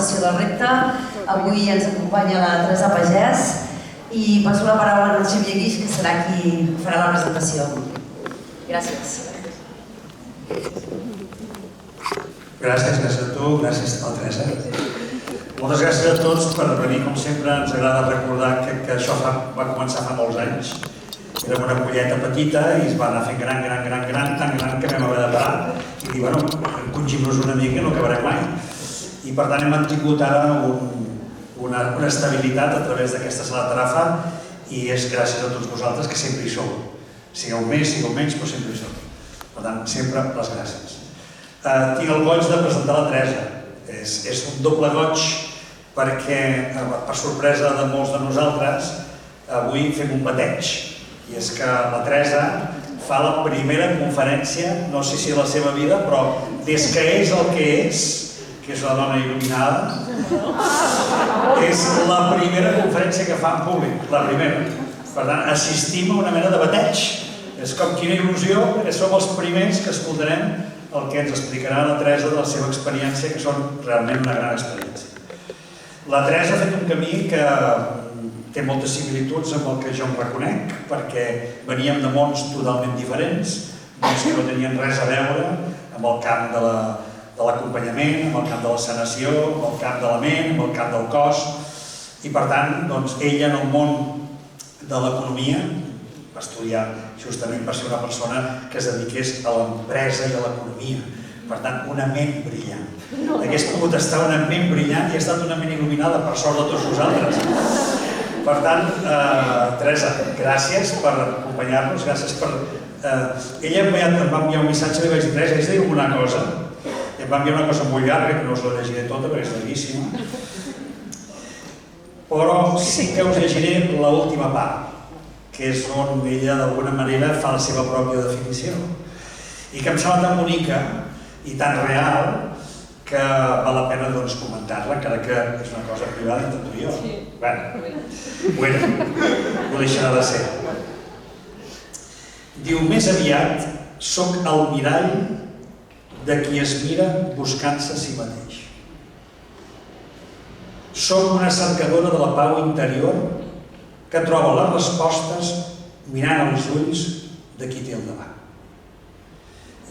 sessió del repte. Avui ens acompanya la Teresa Pagès i passo la paraula al Xavier Guix, que serà qui farà la presentació. Gràcies. Gràcies a tu, gràcies a la Teresa. Moltes gràcies a tots per venir, com sempre. Ens agrada recordar que això va començar fa molts anys. Érem una polleta petita i es va anar fent gran, tan gran que vam haver de parar i dir, bueno, encongim-nos una mica i no acabarem mai. I per tant hem tingut ara una estabilitat a través d'aquesta sala Tarafa i és gràcies a tots vosaltres que sempre hi sou. Sigueu més, sigueu menys, però sempre hi sou. Per tant, sempre les gràcies. Tinc el goig de presentar la Teresa. És un doble goig perquè, per sorpresa de molts de nosaltres, avui fem un bateig. I és que la Teresa fa la primera conferència, no sé si a la seva vida, però des que és el que és una dona il·luminada, és la primera conferència que fa en públic, la primera. Per tant, assistim a una mena de bateig. És com quina il·lusió, que som els primers que escoltarem el que ens explicarà la Teresa de la seva experiència, que són realment una gran experiència. La Teresa ha fet un camí que té moltes similituds amb el que jo em reconec, perquè veníem de mons totalment diferents, mons que no tenien res a veure amb el camp de l'acompanyament, amb el camp de la sanació, amb el camp de la ment, amb el camp del cos. I per tant, ella en el món de l'economia va estudiar justament per ser una persona que es dediqués a l'empresa i a l'economia. Per tant, una ment brillant. Hagués pogut estar una ment brillant i ha estat una ment il·luminada, per sort de tots vosaltres. Per tant, Teresa, gràcies per acompanyar-nos, gràcies per... Ella em va enviar un missatge i li vaig dir, Teresa, haig de dir una cosa. Em va enviar una cosa molt llarga, que no us la llegiré tota perquè és llarguíssima. Però sí que us llegiré l'última part, que és on ella d'alguna manera fa la seva pròpia definició. I que em sembla tan bonica i tan real que val la pena comentar-la, encara que és una cosa privada entre tu i jo. Bueno, ho deixarà de ser. Diu, més aviat soc el mirall de qui es mira buscant-se a si mateix. Soc una cercadora de la pau interior que troba les respostes mirant als ulls de qui té al davant.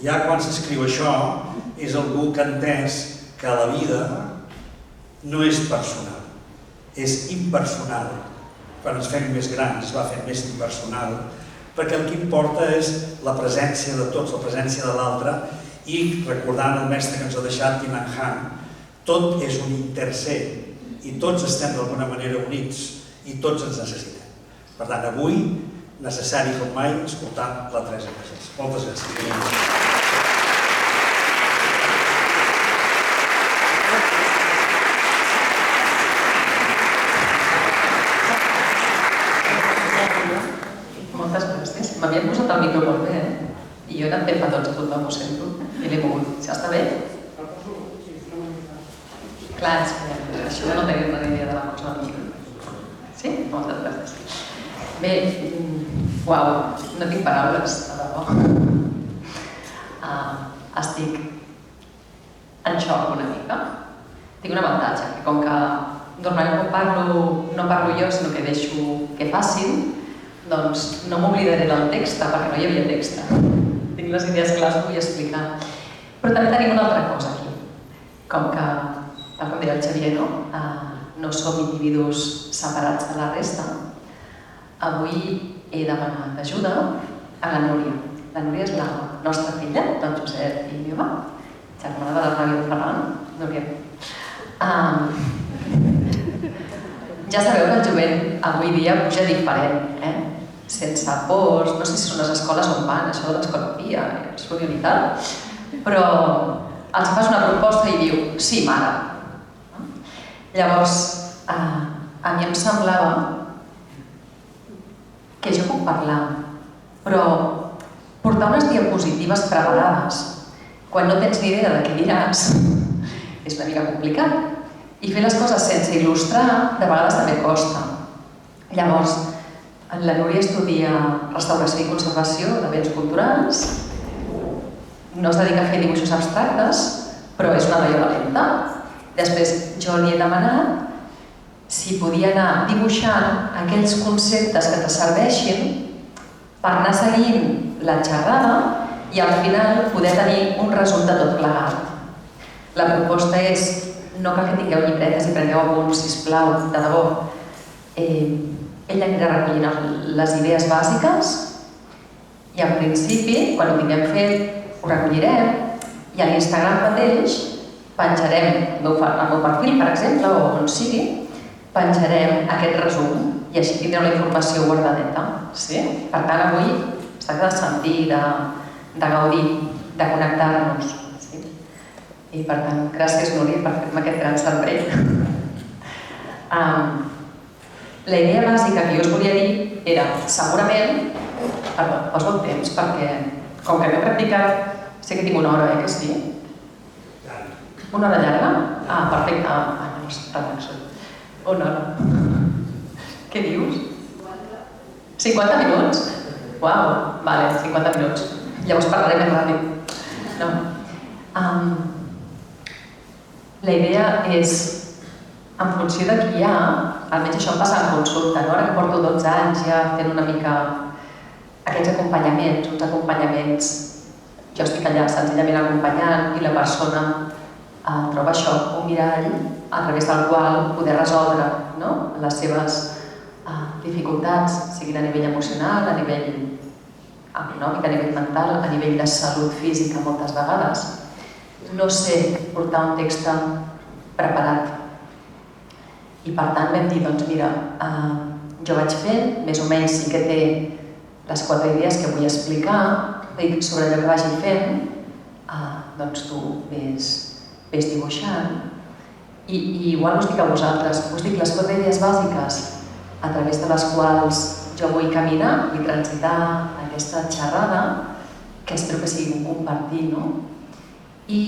Ja quan s'escriu això, és algú que ha entès que la vida no és personal, és impersonal. Quan ens fem més grans es va fent més impersonal, perquè el que importa és la presència de tots, la presència de l'altre, i recordant el mestre que ens ha deixat, Thich Nhat Hanh, tot és un interser, i tots estem d'alguna manera units, i tots ens necessitem. Per tant, avui, necessari com mai, escoltar la Teresa Pagès. Moltes gràcies. M'havien posat el micro molt bé, I jo he anat fent petons a tothom, ho sento, i l'he mogut. Ja està bé? Clar, és que això de no tenir una idea de la cosa del micro. Sí? Moltes gràcies. Bé, uau, no tinc paraules, de debò. Estic en xoc una mica. Tinc un avantatge, que com que normalment quan no parlo jo, sinó que deixo que facin, doncs no m'oblidaré del text, perquè no hi havia text. Tinc les idees que les vull explicar. Però també tenim una altra cosa aquí. Com que, tal com deia el Xavier, no som individus separats de la resta, avui he demanat ajuda a la Núria. La Núria és la nostra filla, del Josep i meva, germana de la Ràdio de Ferran, Núria. Ja sabeu que el jovent avui dia puja diferent, sense pors, no sé si són les escoles on van, això de l'escolapia, l'estudi i tal, però els fas una proposta i diu, sí, mare. Llavors, a mi em semblava que jo puc parlar, però portar unes diapositives preparades quan no tens ni idea de què diràs és una mica complicat. I fer les coses sense il·lustrar de vegades també costa. Llavors, la Núria estudia restauració i conservació de béns culturals, no es dedica a fer dibuixos abstractes, però és una noia valenta Després jo li he demanat si podia anar dibuixant aquells conceptes que te serveixin per anar seguint la xerrada i al final poder tenir un resum de tot plegat. La proposta és, no cal que tingueu llibretes i prengueu apunts, sisplau, de debò. Ell anirà recollint les idees bàsiques i en principi, quan ho tinguem fet, ho recollirem i a l'Instagram mateix penjarem, al meu perfil, per exemple, o on sigui, penjarem aquest resum i així tindreu la informació guardadeta. Per tant, avui es tracta de sentir, de gaudir, de connectar-nos. I per tant, gràcies, Núria, per fer-me aquest gran servei. La idea bàsica que jo us volia dir era, segurament, perdó, poso el temps perquè, com que no he practicat, sé que tinc una hora, que sí? Una hora llarga? Perfecte. Relaxo. Una hora. Què dius? 50 minuts? Uau, vale, 50 minuts. Llavors parlaré més ràpid. No. La idea és, en funció de qui hi ha, almenys això em passa en consulta, no? Ara que porto 12 anys ja fent una mica aquests acompanyaments, uns acompanyaments, jo estic allà senzillament acompanyant i la persona troba això, un mirall a través del qual poder resoldre les seves dificultats, siguin a nivell emocional, a nivell econòmic, a nivell mental, a nivell de salut física moltes vegades. No sé portar un text preparat. I per tant vam dir, doncs mira, jo vaig fent, més o menys sí que té les 4 idees que vull explicar, i sobre allò que vagi fent, doncs tu ves dibuixant. I igual us dic a vosaltres, us dic les 4 idees bàsiques a través de les quals jo vull caminar, vull transitar aquesta xerrada, que espero que sigui un compartir, no? I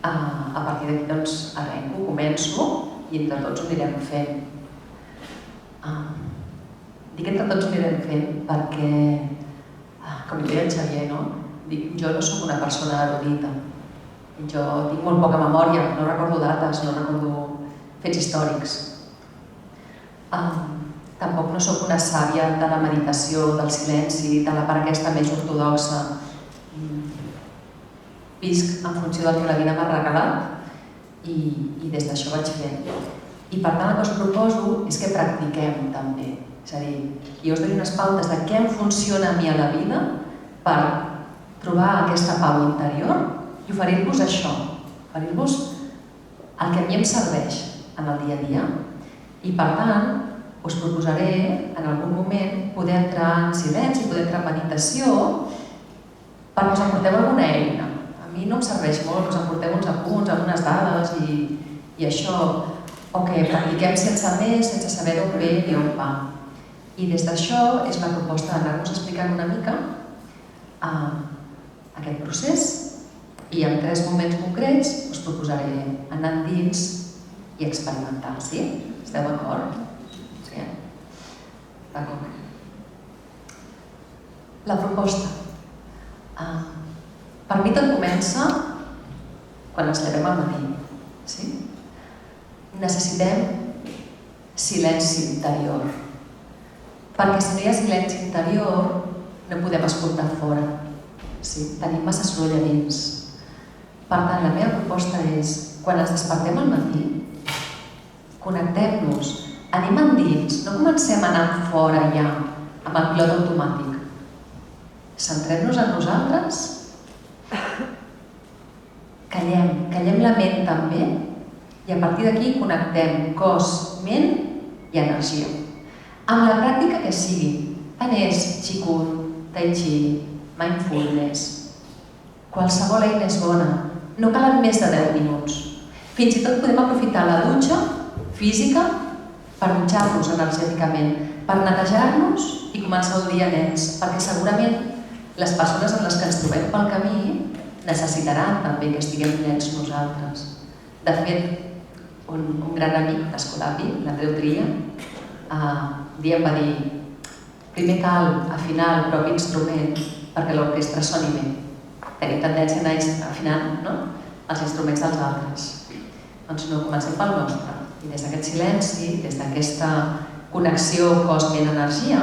a partir d'aquí doncs arrenco, començo i entre tots ho anirem fent. Dic entre tots ho anirem fent perquè, com li deia el Xavier, jo no soc una persona erudita. Jo tinc molt poca memòria, no recordo dates, no recordo fets històrics. Tampoc no soc una sàvia de la meditació, del silenci, de la part aquesta més ortodoxa. Visc en funció del que la vida m'ha regalat i des d'això vaig fent. I per tant el que us proposo és que practiquem també. És a dir, jo us dono unes pautes de què em funciona a mi a la vida per trobar aquesta pau interior i oferir-vos això, oferir-vos el que a mi em serveix en el dia a dia. I per tant, us proposaré en algun moment poder entrar en silenci, poder entrar en meditació, perquè us aporteu alguna eina. A mi no em serveix molt que us aporteu uns apunts, algunes dades i això, o que practiquem sense més, sense saber d'on ve ni on va. I des d'això és la proposta d'anar-vos explicant una mica aquest procés i en 3 moments concrets us proposaré anar endins i experimentar, sí? Esteu d'acord? Sí? D'acord. La proposta. Per mi tot comença quan ens llevem al matí, sí? Necessitem silenci interior, perquè si no hi ha silenci interior no podem escoltar fora. Tenim massa soroll a dins. Per tant, la meva proposta és, quan ens despertem al matí, connectem-nos, anem endins, no comencem a anar fora ja, amb el pilot automàtic. Centrem-nos en nosaltres, callem la ment també, i a partir d'aquí connectem cos, ment i energia. Amb la pràctica que sigui, tant és Qigong, Tai Chi, mindfulness, qualsevol eina és bona, no calen més de 10 minuts. Fins i tot podem aprofitar la dutxa física per dutxar-nos energèticament, per netejar-nos i començar el dia nets, perquè segurament les persones amb les que ens trobem pel camí necessitaran també que estiguem nets nosaltres. De fet, un gran amic d'Escolapi, l'Andreu Tria, un dia em va dir: primer cal afinar el propi instrument perquè l'orquestra soni bé. Tenim tendència a anar afinant els instruments dels altres. Doncs no, comencem pel nostre. I des d'aquest silenci, des d'aquesta connexió cos-ment-energia,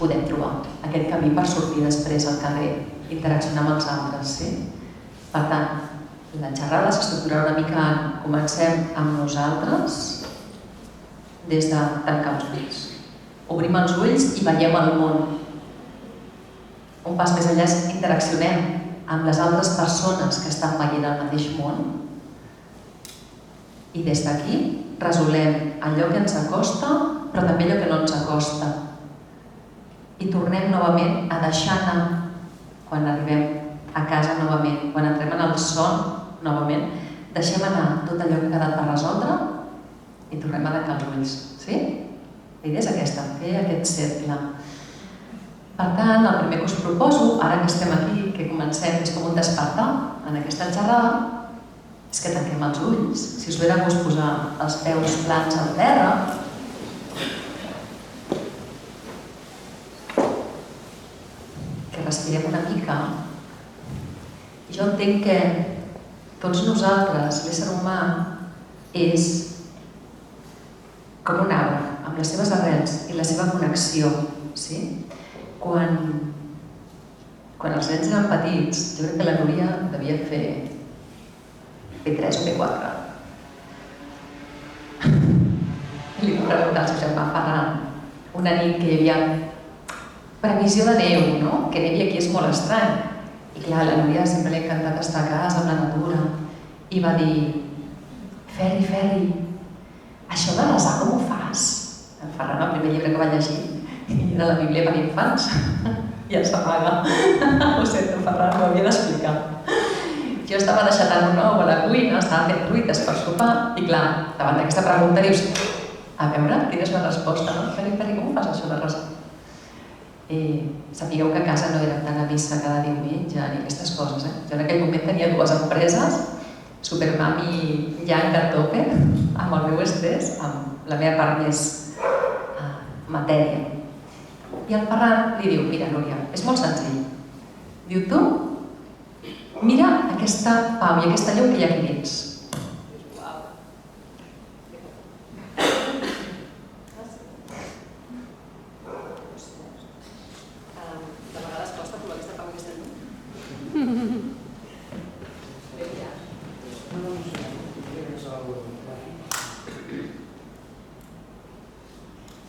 podem trobar aquest camí per sortir després al carrer, interaccionar amb els altres. Per tant, la xerrada s'estructurarà una mica en comencem amb nosaltres des de tancar els ulls. Obrim els ulls i veiem el món. Un pas més enllà és interaccionem amb les altres persones que estan veient el mateix món i des d'aquí resolem allò que ens acosta però també allò que no ens acosta i tornem novament a deixar anar quan arribem a casa novament, quan entrem en el son novament, deixem anar tot allò que ha quedat per resoldre i tornem a tancar els ulls. Sí? La idea és aquesta, fer aquest cercle. Per tant, el primer que us proposo, ara que estem aquí, que comencem, és com un despertar en aquesta xerrada, és que tanquem els ulls. Si us ve de gust posar els peus plans al terra, que respirem una mica. I jo entenc que tots nosaltres, l'ésser humà, és com un arbre, amb les seves arrels i la seva connexió. Quan els nens eren petits, jo crec que la Núria devia fer P3 o P4. Li puc preguntar al seu germà Ferran, una nit que hi havia previsió de neu, que nevi aquí és molt estrany. I clar, la Núria sempre li ha encantat estar a casa, amb la natura, i va dir: Ferri, això de resar com ho fas? En Ferran, el primer llibre que va llegir, era la Bíblia per infants. Ja s'apaga. Ho sento, Ferran, m'ho havia d'explicar. Jo estava deixatant un ou a la cuina, estava fent truites per sopar, i clar, davant d'aquesta pregunta dius: a veure, tires la resposta, no? Ferri, com ho fas això de resar? Sapigueu que a casa no era tan a missa cada diumenge ni aquestes coses. Jo en aquell moment tenia 2 empreses, Supermami Yang a tope, amb el meu estrès, amb la meva part més matèria. I el Ferran li diu: mira, Núria, és molt senzill. Diu, tu mira aquesta pau i aquesta llum que hi ha aquí dins.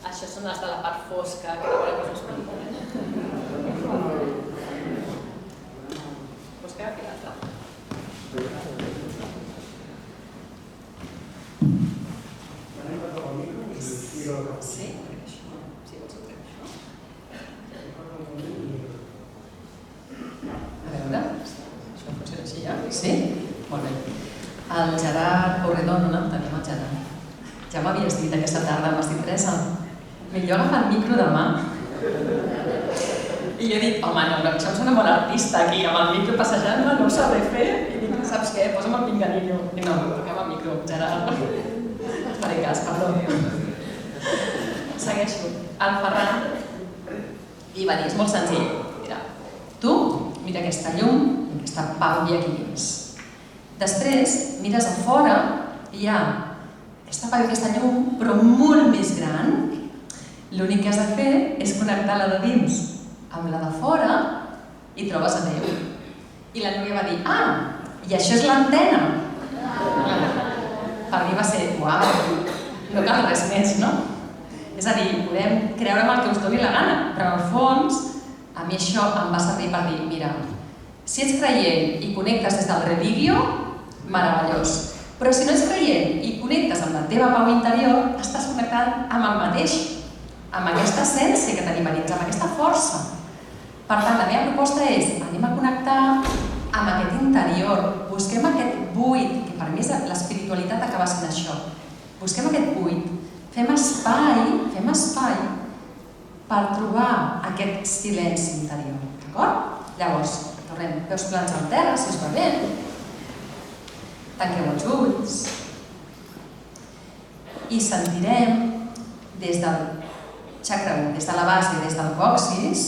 Això són les de la part fosca, que ara us explico. Fosca i l'altra. Sí? Sí, vols que això? A veure, això funciona així ja? Sí? Molt bé. El Gerard Corredor, no tenim el Gerard. Ja m'havies dit aquesta tarda, m'has dit, Teresa, millor agafar el micro demà. I jo he dit, home, no, això em sona molt artista aquí, amb el micro passejant-me, no ho sabré fer. I dic, saps què? Posa'm el pinganillo. I no, toquem el micro, Gerard. Et faré cas, perdó. Segueixo. El Ferran li va dir, és molt senzill. Mira, tu mira aquesta llum i aquesta pau hi ha aquí dins. Després mires a fora i hi ha aquesta pau i aquesta llum, però molt més gran. L'únic que has de fer és connectar la de dins amb la de fora i trobes a Déu. I la Núria va dir, i això és l'antena. Per mi va ser, uau, no cal res més, no? És a dir, podem creure amb el que us doni la gana, però al fons, a mi això em va servir per dir, mira, si ets creient i connectes des del religio, meravellós. Però si no ets creient i connectes amb la teva pau interior, estàs connectant amb el mateix, amb aquesta essència que tenim a dins, amb aquesta força. Per tant, la meva proposta és, anem a connectar amb aquest interior, busquem aquest buit, que per mi l'espiritualitat acaba sent això. Busquem aquest buit, fem espai per trobar aquest silenci interior, d'acord? Llavors, tornem peus plans al terra, si us va bé. Tanqueu els ulls i sentirem des del xacra 1, des de la base, des del coxis,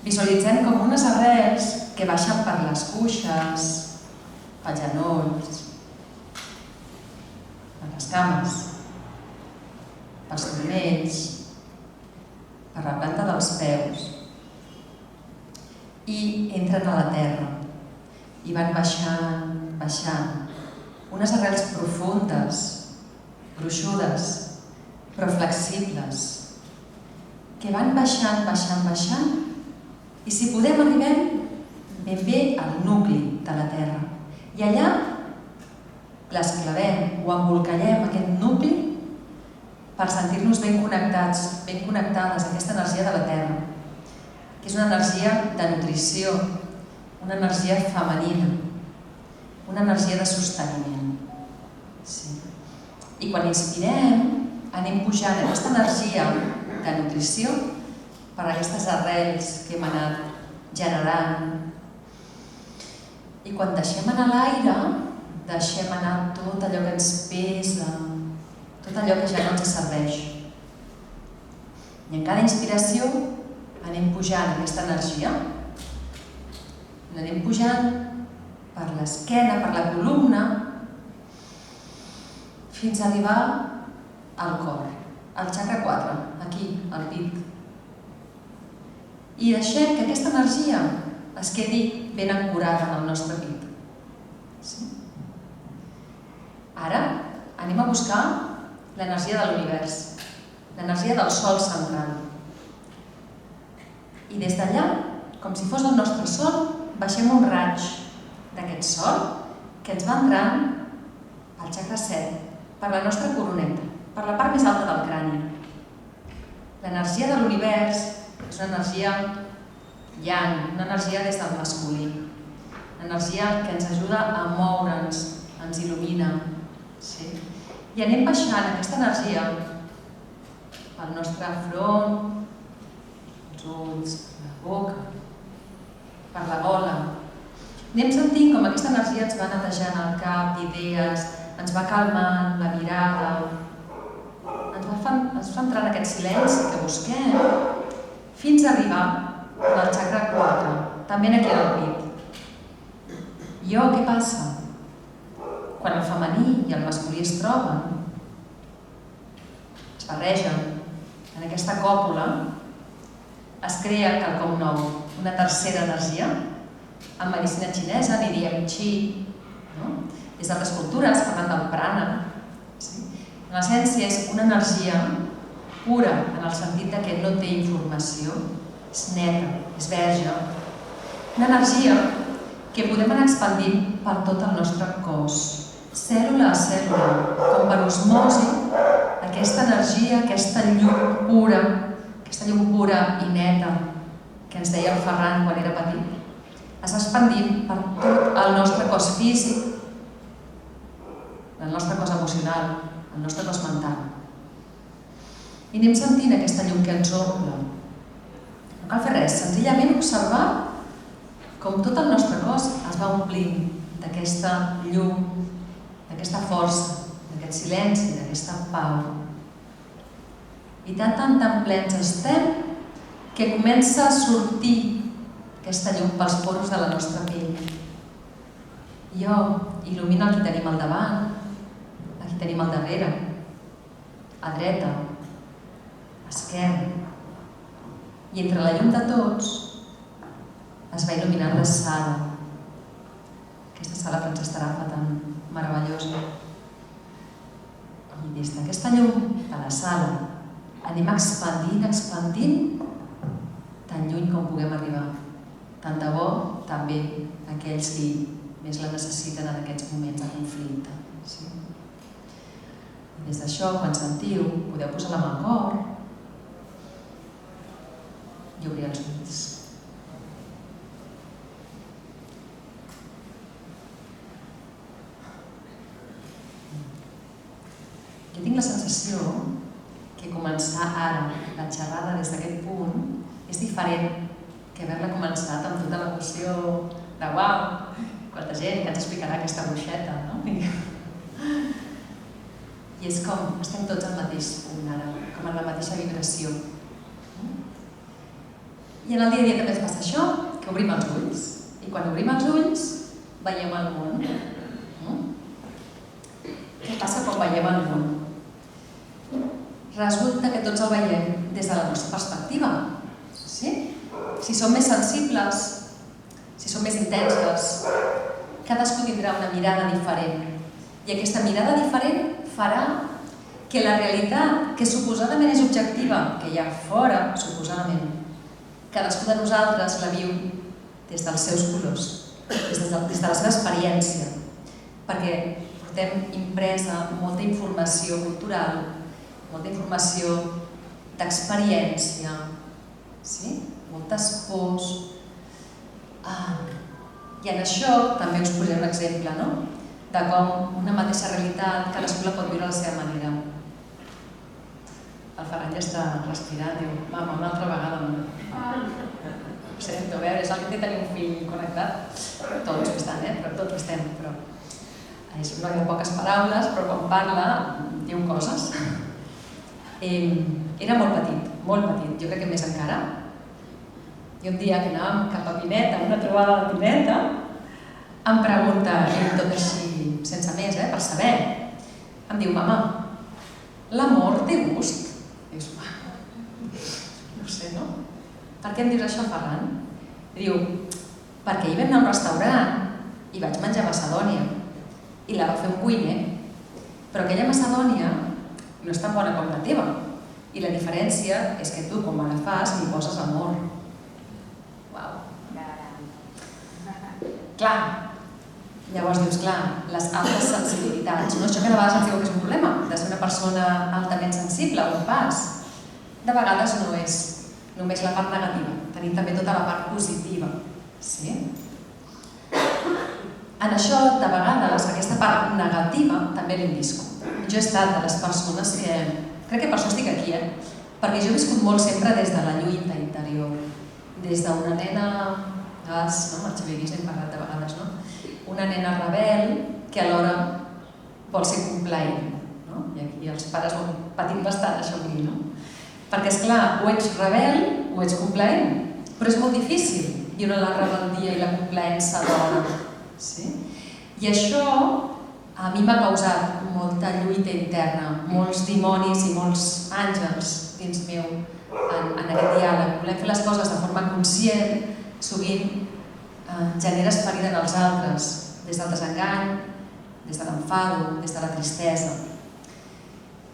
visualitzem com unes arrels que baixen per les cuixes, pels genolls, per les cames, pels turmells, per la planta dels peus, i entren a la terra i van baixant, baixant, unes arrels profundes, gruixudes, però flexibles, que van baixant, baixant, baixant, i si podem arribem ben bé al nucli de la terra. I allà l'esclavem o embolcallem aquest nucli per sentir-nos ben connectats, ben connectades a aquesta energia de la terra, que és una energia de nutrició, una energia femenina, una energia de sosteniment. Sí. I quan inspirem, anem pujant aquesta energia de nutrició per aquestes arrels que hem anat generant. I quan deixem anar l'aire, deixem anar tot allò que ens pesa, tot allò que ja no ens serveix. I en cada inspiració anem pujant aquesta energia, l'anem pujant per l'esquena, per la columna, fins a arribar al cor, al chakra 4, aquí, al pit. I deixem que aquesta energia es quedi ben ancorada en el nostre pit. Sí? Ara anem a buscar l'energia de l'univers, l'energia del sol central. I des d'allà, com si fos el nostre sol, baixem un raig d'aquest sol que ens va entrant al chakra 7, per la nostra coroneta, per la part més alta del crani. L'energia de l'univers és una energia yang, una energia des del masculí, una energia que ens ajuda a moure'ns, ens il·lumina. Sí? I anem baixant aquesta energia pel nostre front, els ulls, la boca, per la gola. Anem sentint com aquesta energia ens va netejant el cap, idees, ens va calmant la mirada, ens fa entrar en aquest silenci que busquem fins a arribar al chakra 4, també aquí al pit. Jo, què passa? Quan el femení i el masculí es troben, es barregen en aquesta còpula, es crea quelcom nou, una tercera energia. En medicina xinesa n'hi diem qi, no? Des d'altres cultures parlant del prana. Sí? En l'essència és una energia pura en el sentit que no té informació, és neta, és verge. Una energia que podem anar expandint per tot el nostre cos, cèl·lula a cèl·lula, com per osmosi, aquesta energia, aquesta llum pura i neta que ens deia el Ferran quan era petit, es va expandint per tot el nostre cos físic, el nostre cos emocional, el nostre cos mental. I anem sentint aquesta llum que ens omple. No cal fer res, senzillament observar com tot el nostre cos es va omplint d'aquesta llum, d'aquesta força, d'aquest silenci, d'aquesta pau. I tan plens estem que comença a sortir aquesta llum pels poros de la nostra pell. Jo il·lumina el que tenim al davant, el que tenim al darrere, a dreta, a esquerra. I entre la llum de tots es va il·luminant la sala, aquesta sala Francesc Tarafa tan meravellosa. I des d'aquesta llum de la sala anem expandint tan lluny com puguem arribar. Tant de bo també aquells que més la necessiten en aquests moments de conflicte. Sí? I des d'això, quan sentiu, podeu posar la mà al cor i obrir els ulls. Jo tinc la sensació que començar ara la xerrada des d'aquest punt és diferent que haver-la començat amb tota l'emoció de uau, quanta gent que ens explicarà aquesta bruixeta, no? I és com, estem tots al mateix punt ara, com en la mateixa vibració. I en el dia a dia també ens passa això, que obrim els ulls. I quan obrim els ulls, veiem el món. Què passa quan veiem el món. Resulta que tots el veiem des de la nostra perspectiva. Sí? Si som més sensibles, si som més intenses, cadascú tindrà una mirada diferent. I aquesta mirada diferent farà que la realitat, que suposadament és objectiva, que hi ha fora, suposadament, cadascú de nosaltres la viu des dels seus colors, des de la seva experiència, perquè portem impresa molta informació cultural, molta informació d'experiència, sí? Moltes pors. I en això també us posaré un exemple, no? De com una mateixa realitat cadascú la pot viure a la seva manera. El Ferran ja està respirant, diu, mama, una altra vegada. Ho sento, a veure, és el que té tenir un fill connectat. Tots ho estan, però tots ho estem. No hi ha poques paraules, però quan parla diu coses. Era molt petit, jo crec que més encara. I un dia que anàvem cap a Pineta, una trobada de Pineta, em pregunta, i tot així, sense més, per saber, em diu, mama, l'amor té gust? Dius, no sé, no? Per què em dius això, Ferran? Diu, perquè ahir vam anar a un restaurant i vaig menjar macedònia i la va fer un cuiner, però aquella macedònia no és tan bona com la teva i la diferència és que tu, quan me la fas, li poses amor. Uau! Clar, llavors dius, clar, les altes sensibilitats, no? Això que de vegades ens diu que és un problema, de ser una persona altament sensible, un pas. De vegades no és només la part negativa, tenim també tota la part positiva. Sí? En això, de vegades, aquesta part negativa també l'hem viscut. Jo he estat de les persones que... Crec que per això estic aquí, perquè jo he viscut molt sempre des de la lluita interior, des d'una nena... A vegades, amb el Xavier Guix n'hem parlat de vegades, no? Una nena rebel que alhora vol ser complaent, no? I aquí els pares ho han patit bastant, això avui, no? Perquè, esclar, o ets rebel o ets complaent, però és molt difícil viure la rebeldia i la complaença alhora. Sí? I això a mi m'ha causat molta lluita interna, molts dimonis i molts àngels dins meu en aquest diàleg. Volem fer les coses de forma conscient, sovint generes ferida en els altres, des del desengany, des de l'enfado, des de la tristesa.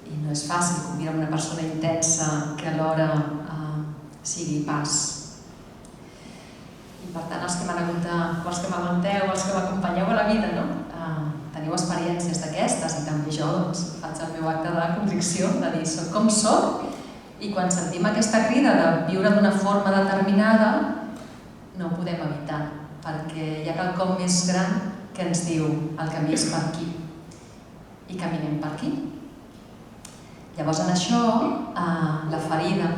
I no és fàcil conviure amb una persona intensa que alhora sigui pas. I per tant, els que m'han hagut de, els que m'aguanteu, els que m'acompanyeu a la vida, teniu experiències d'aquestes i també jo faig el meu acte de convicció, de dir soc com soc, i quan sentim aquesta crida de viure d'una forma determinada no ho podem evitar, perquè hi ha quelcom més gran que ens diu el camí és per aquí i caminem per aquí. Llavors en això, la ferida,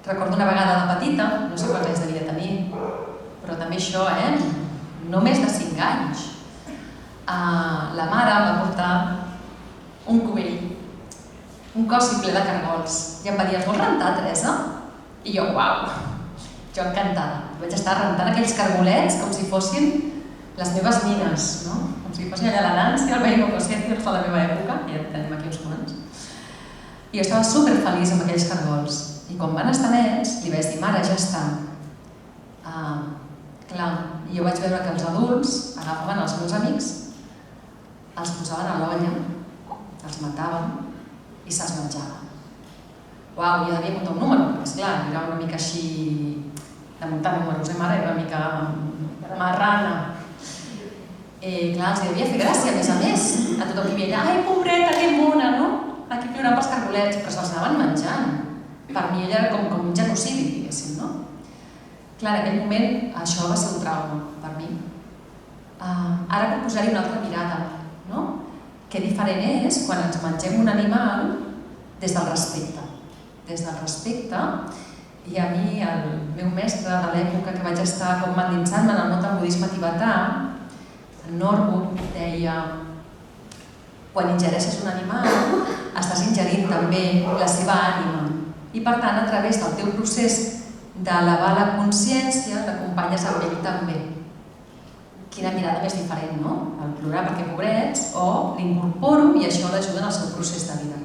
recordo una vegada de petita, no sé quants anys devia tenir, però també això, no més de 5 anys, la mare em va portar un cubell, un cossi ple de cargols, i em va dir, els vols rentar, Teresa? I jo, uau, jo encantada. Vaig estar rentant aquells cargolets com si fossin les meves mines, com si fossin allà la Nancy, el Veïmo Cossetti, els de la meva època, ja tenim aquí uns quants. I jo estava superfeliç amb aquells cargols. I quan van estar nets, li vaig dir, mare, ja està. Clar, i jo vaig veure que els adults agafaven els meus amics, els posaven a l'olla, els mataven i se'ls menjaven. Uau, jo devia muntar un número, perquè esclar, era una mica així de muntar números, mare, era una mica marrana. Clar, els devia fer gràcia, a més, a tothom que veia, ai, pobreta, que mona, no? Aquí plorant pels cargolets, però se'ls anaven menjant. Per mi ella era com un genocidi, diguéssim, no? Clar, en aquell moment això va ser un trauma per mi. Ara puc posar-hi una altra mirada, no? Que diferent és quan ens mengem un animal des del respecte. Des del respecte, i a mi, el meu mestre de l'època que vaig estar com endinsant-me en el món del budisme tibetà, en Norbu, deia: quan ingereixes un animal, estàs ingerint també la seva ànima. I per tant, a través del teu procés d'elevar la consciència, l'acompanyes amb ell també. quina mirada més diferent, no? El plorar perquè pobrets o l'incorporo i això l'ajuda en el seu procés de vida.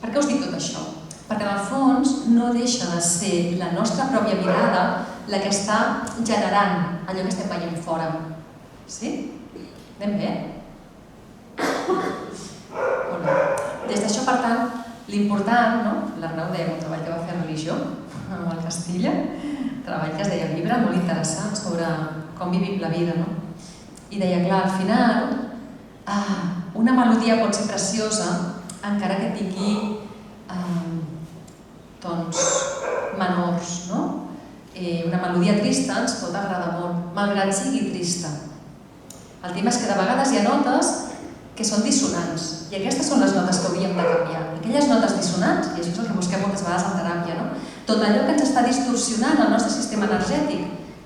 Per què us dic tot això? Perquè en el fons no deixa de ser la nostra pròpia mirada la que està generant allò que estem veient fora. Sí? Anem bé? Molt bé. Des d'això, per tant, l'important, no? L'Arnau deia un treball que va fer a religió, amb el Castilla, treball que es deia llibre, molt interessant, sobre com vivim la vida, no? I deia, clar, al final, una melodia pot ser preciosa encara que tingui menors, no? Una melodia trista ens pot agradar molt, malgrat sigui trista. El tema és que de vegades hi ha notes que són dissonants, i aquestes són les notes que hauríem de canviar. Aquelles notes dissonants, i això és el que busquem moltes vegades en teràpia, no? Tot allò que ens està distorsionant el nostre sistema energètic,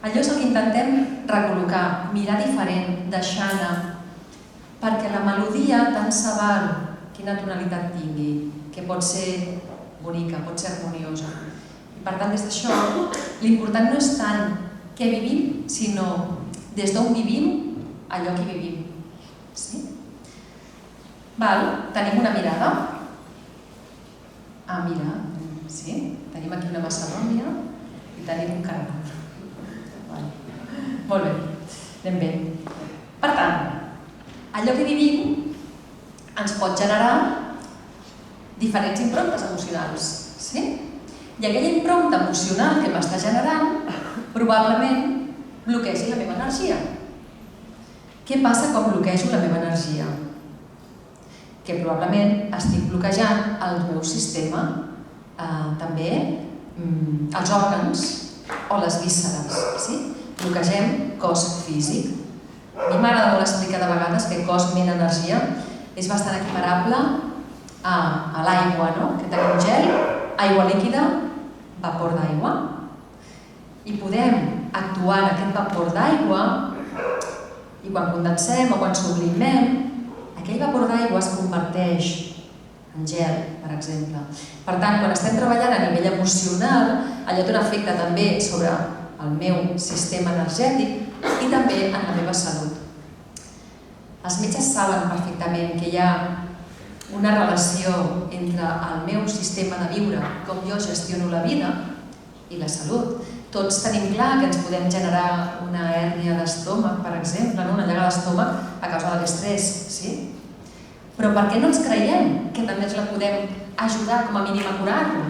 allò és el que intentem recol·locar, mirar diferent, deixar anar, perquè la melodia tant se val quina tonalitat tingui, que pot ser bonica, pot ser harmoniosa. I per tant, des d'això, l'important no és tant què vivim, sinó des d'on vivim allò que vivim. Sí? Val, tenim una mirada. Mira, sí? Tenim aquí una macedònia i tenim un carnaval. Molt bé, anem bé. Per tant, allò que vivim ens pot generar diferents improntes emocionals, sí? I aquella impronta emocional que m'està generant probablement bloquegi la meva energia. Què passa quan bloquejo la meva energia? Que probablement estic bloquejant el meu sistema, també els òrgans o les vísceres, sí? Bloquegem cos físic. A mi m'agrada molt explicar de vegades que cos, ment, energia és bastant equiparable a l'aigua, no? Que tenim gel, aigua líquida, vapor d'aigua. I podem actuar en aquest vapor d'aigua i quan condensem o quan sublimem, aquell vapor d'aigua es converteix en gel, per exemple. Per tant, quan estem treballant a nivell emocional, allò té un efecte també sobre el meu sistema energètic i també en la meva salut. Els metges saben perfectament que hi ha una relació entre el meu sistema de viure, com jo gestiono la vida, i la salut. Tots tenim clar que ens podem generar una hèrnia d'estómac, per exemple, una llaga d'estómac a causa de l'estrès, sí? Però per què no ens creiem que també ens la podem ajudar com a mínim a curar-la?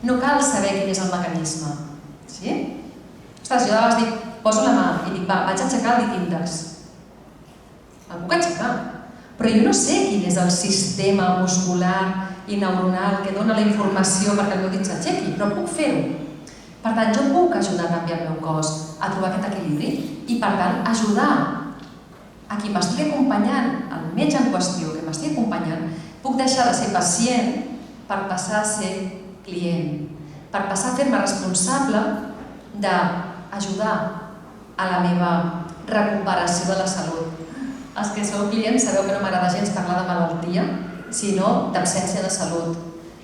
No cal saber quin és el mecanisme, sí? Ostres, jo de vegades dic, poso la mà i dic, va, vaig aixecar el dit índex. El puc aixecar, però jo no sé quin és el sistema muscular i neuronal que dona la informació perquè el meu dit s'aixequi, però puc fer-ho. Per tant, jo puc ajudar també el meu cos a trobar aquest equilibri i, per tant, ajudar a qui m'estigui acompanyant, el metge en qüestió que m'estigui acompanyant, puc deixar de ser pacient per passar a ser client, per passar a fer-me responsable d'ajudar a la meva recuperació de la salut. Els que sou clients sabeu que no m'agrada gens parlar de malaltia, sinó d'absència de salut,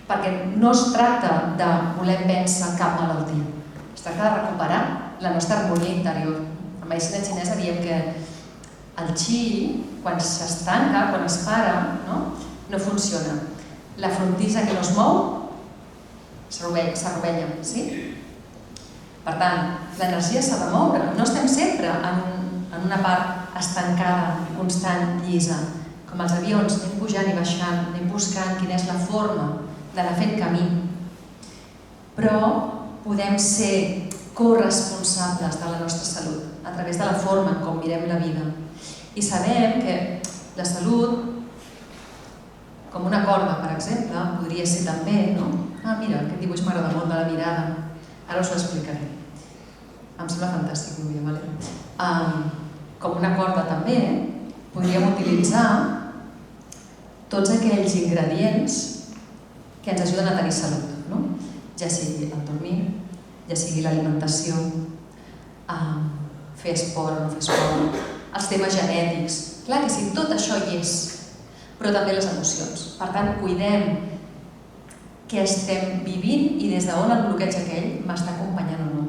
perquè no es tracta de voler vèncer cap malaltia, es tracta de recuperar la nostra harmonia interior. En medicina xinesa diem que el qi, quan s'estanca, quan es para, no funciona. La frontissa que no es mou s'arrovella, sí? Per tant, l'energia s'ha de moure. No estem sempre en una part estancada, constant, llisa. Com els avions, anem pujant i baixant, anem buscant quina és la forma d'anar fent camí. Però podem ser corresponsables de la nostra salut a través de la forma en com mirem la vida. I sabem que la salut, com una corda, per exemple, podria ser també, no? Mira, aquest dibuix m'agrada molt de la mirada. Ara us ho explicaré. Em sembla fantàstic, vale? Com una corda també, podríem utilitzar tots aquells ingredients que ens ajuden a tenir salut, no? Ja sigui el dormir, ja sigui l'alimentació, fer esport o no fer esport, els temes genètics. Clar que sí, tot això hi és, però també les emocions. Per tant, cuidem què estem vivint i des d'on el bloqueig aquell m'està acompanyant o no.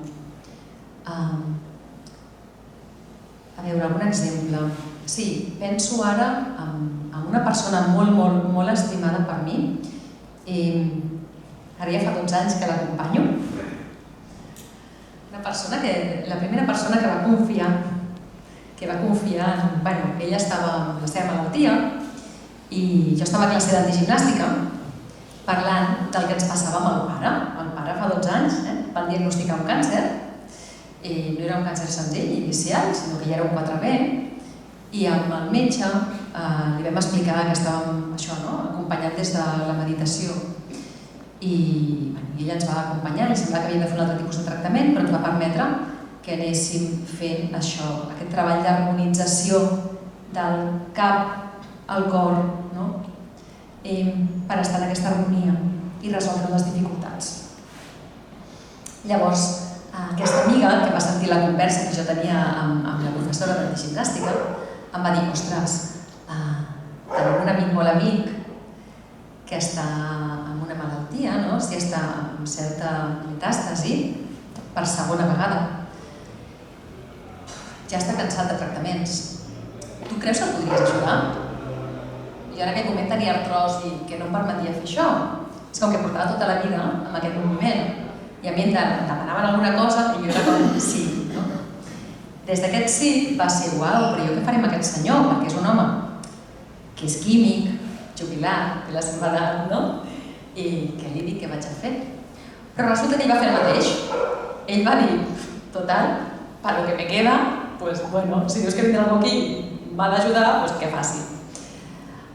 A veure, algun exemple. Sí, penso ara en una persona molt estimada per mi. Ara ja fa 12 anys que l'acompanyo. La primera persona que va confiar en... ella estava amb la seva malaltia i jo estava a classe d'antigimnàstica parlant del que ens passava amb el pare. El pare fa 12 anys van diagnosticar un càncer. No era un càncer senzill, inicial, sinó que ja era un 4B. I amb el metge li vam explicar que estàvem acompanyant des de la meditació. I ella ens va acompanyar, li semblava que havíem de fer un altre tipus de tractament, però ens va permetre que anéssim fent això, aquest treball d'harmonització del cap al cor, per estar en aquesta harmonia i resoldre les dificultats. Llavors, aquesta amiga que va sentir la conversa que jo tenia amb la professora d'antigimnàstica em va dir, ostres, tenim un amic molt amic que està amb una malaltia, si està amb certa metàstasi per segona vegada. Ja està cansat de tractaments. Tu creus que el podries ajudar? Jo en aquell moment tenia artrosi que no em permetia fer això. És com que portava tota la vida amb aquest moviment i a mi em demanaven alguna cosa i jo era com sí. Des d'aquest sí va ser, uau, però jo què faré amb aquest senyor? Perquè és un home que és químic, jubilat, té la seva edat, I què li dic, què vaig a fer? Però resulta que ell va fer el mateix. Ell va dir, total, per lo que me queda, pues bueno, si dius que vindrà algú aquí i m'ha d'ajudar, pues que faci.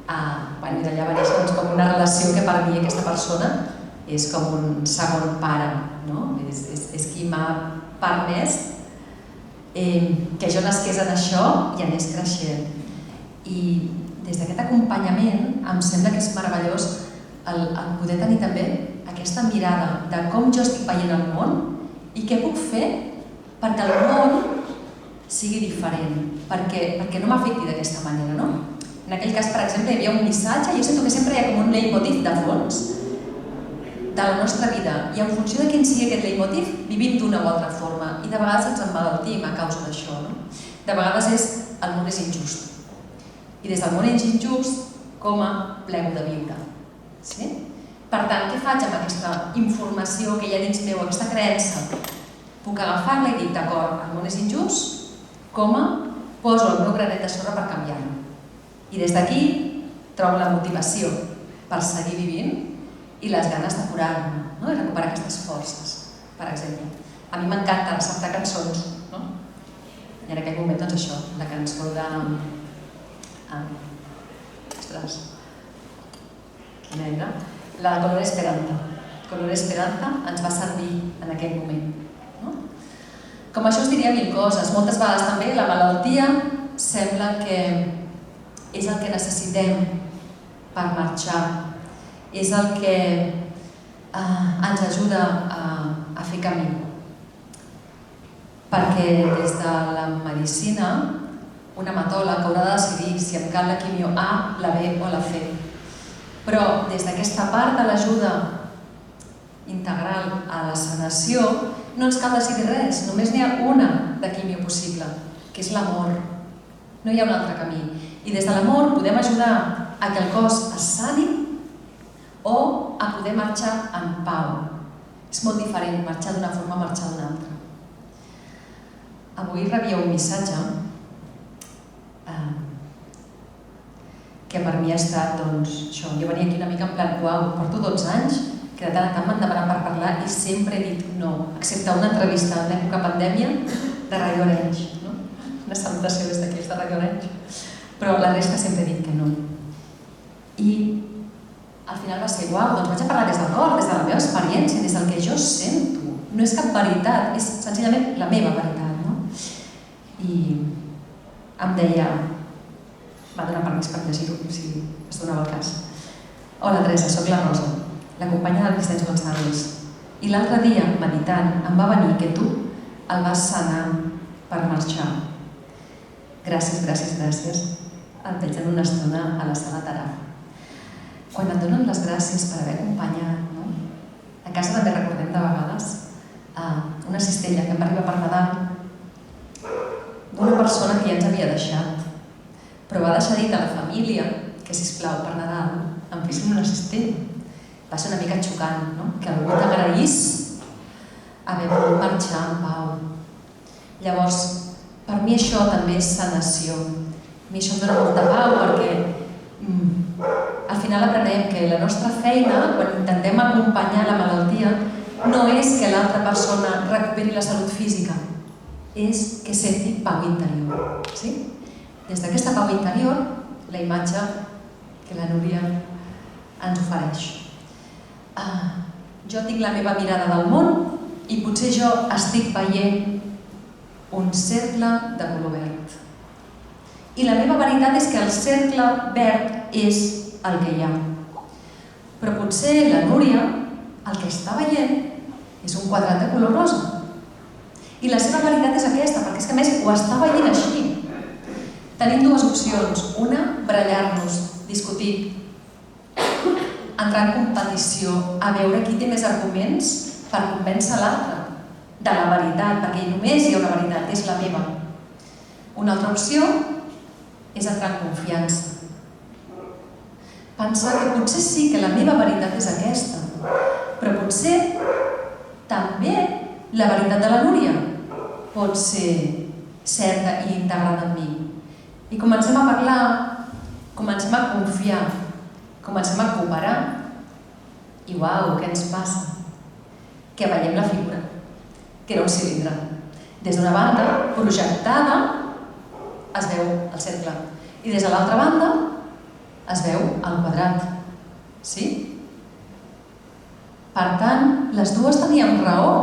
I d'allà va néixer com una relació que per mi aquesta persona és com un segon pare, és qui m'ha permès que jo nasqués en això i anés creixent. I des d'aquest acompanyament em sembla que és meravellós el poder tenir també aquesta mirada de com jo estic veient el món i què puc fer perquè el món sigui diferent, perquè no m'afecti d'aquesta manera. En aquell cas, per exemple, hi havia un missatge, jo sento que sempre hi ha com un leitmotiv de fons de la nostra vida i en funció de quin sigui aquest leitmotiv vivim d'una o altra forma i de vegades ens emmalaltim a causa d'això. De vegades és el món és injust i des del món és injust com a plego de viure. Per tant, què faig amb aquesta informació que hi ha dins meu, aquesta creença? Puc agafar-la i dir, d'acord, el món és injust, com a poso el meu granet de sorra per canviar-lo. I des d'aquí trobo la motivació per seguir vivint i les ganes de curar-me, i recuperar aquestes forces, per exemple. A mi m'encanta receptar cançons, i en aquell moment, doncs això, la cançó de... Ostres, quina era? La de Color Esperanza. Color Esperanza ens va servir en aquell moment. Com això us diria mil coses. Moltes vegades també la malaltia sembla que és el que necessitem per marxar. És el que ens ajuda a fer camí. Perquè des de la medicina, un hematòleg haurà de decidir si em cal la quimio A, la B o la C. Però des d'aquesta part de l'ajuda integral a la sanació no ens cal decidir res, només n'hi ha una de quimio possible, que és l'amor. No hi ha un altre camí. I des de l'amor podem ajudar a que el cos es sani o a poder marxar en pau. És molt diferent marxar d'una forma o marxar d'una altra. Avui rebia un missatge que per mi ha estat, això. Jo venia aquí una mica en plan, uau, porto 12 anys, que de tant en tant m'han demanat per parlar i sempre he dit no, excepte una entrevista en l'època pandèmia de Radio Orange. Una salutació des d'aquí, de Radio Orange. Però la resta sempre he dit que no. I al final va ser, uau, doncs vaig a parlar des del cor, des de la meva experiència, des del que jo sento. No és cap veritat, és senzillament la meva veritat. I em deia, va donar permís per llegir-ho, si es donava el cas. Hola Teresa, soc la Rosa, la companya del Vicenç González. I l'altre dia, meditant, em va venir que tu el vas sanar per marxar. Gràcies, gràcies, gràcies. El veig en una estona a la sala Taraf. Quan et donen les gràcies per haver acompanyat, a casa també recordem de vegades una cistella que em va arribar per Nadal d'una persona que ja ens havia deixat, però va deixar dit a la família que, sisplau, per Nadal em fessin un assistent. Va ser una mica xocant, no? Que algú t'agraís haver pogut marxar en pau. Llavors, per mi això també és sanació. A mi això em dona molta pau perquè al final aprenem que la nostra feina, quan intentem acompanyar la malaltia, no és que l'altra persona recuperi la salut física, és que senti pau interior. Sí? Des d'aquesta pau interior, la imatge que la Núria ens ofereix. Jo tinc la meva mirada del món i potser jo estic veient un cercle de color verd. I la meva veritat és que el cercle verd és el que hi ha. Però potser la Núria el que està veient és un quadrat de color rosa. I la seva veritat és aquesta, perquè és que a més ho està veient així. Tenim dues opcions. Una, barallar-nos, discutir, entrar en competició, a veure qui té més arguments per convèncer l'altre de la veritat, perquè només hi ha una veritat, és la meva. Una altra opció és entrar en confiança. Pensar que potser sí que la meva veritat és aquesta, però potser també la veritat de la Núria pot ser certa i integrada en mi. I comencem a parlar, comencem a confiar, comencem a cooperar i uau, què ens passa? Que veiem la figura, que era un cilindre. Des d'una banda, projectada, es veu el cercle i des de l'altra banda es veu el quadrat. Sí? Per tant, les dues teníem raó.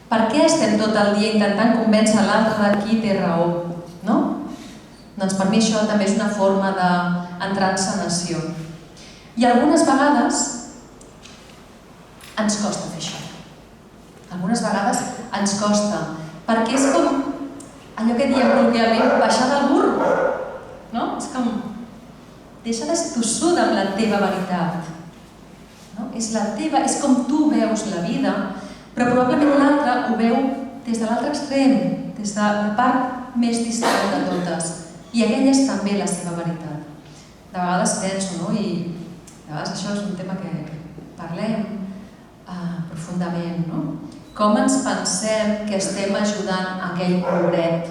Per què estem tot el dia intentant convèncer l'altre de qui té raó? No? Doncs per mi això també és una forma d'entrar en sanació. I algunes vegades ens costa fer això. Algunes vegades ens costa, perquè és com allò que diem col·loquialment, baixar del burro. No? És com, deixa de ser tossuda amb la teva veritat. No? És la teva, és com tu veus la vida, però probablement l'altre ho veu des de l'altre extrem, des de la part més distant de totes. I aquella és també la seva veritat. De vegades penso, no? I de vegades això és un tema que parlem profundament, no? Com ens pensem que estem ajudant aquell pobret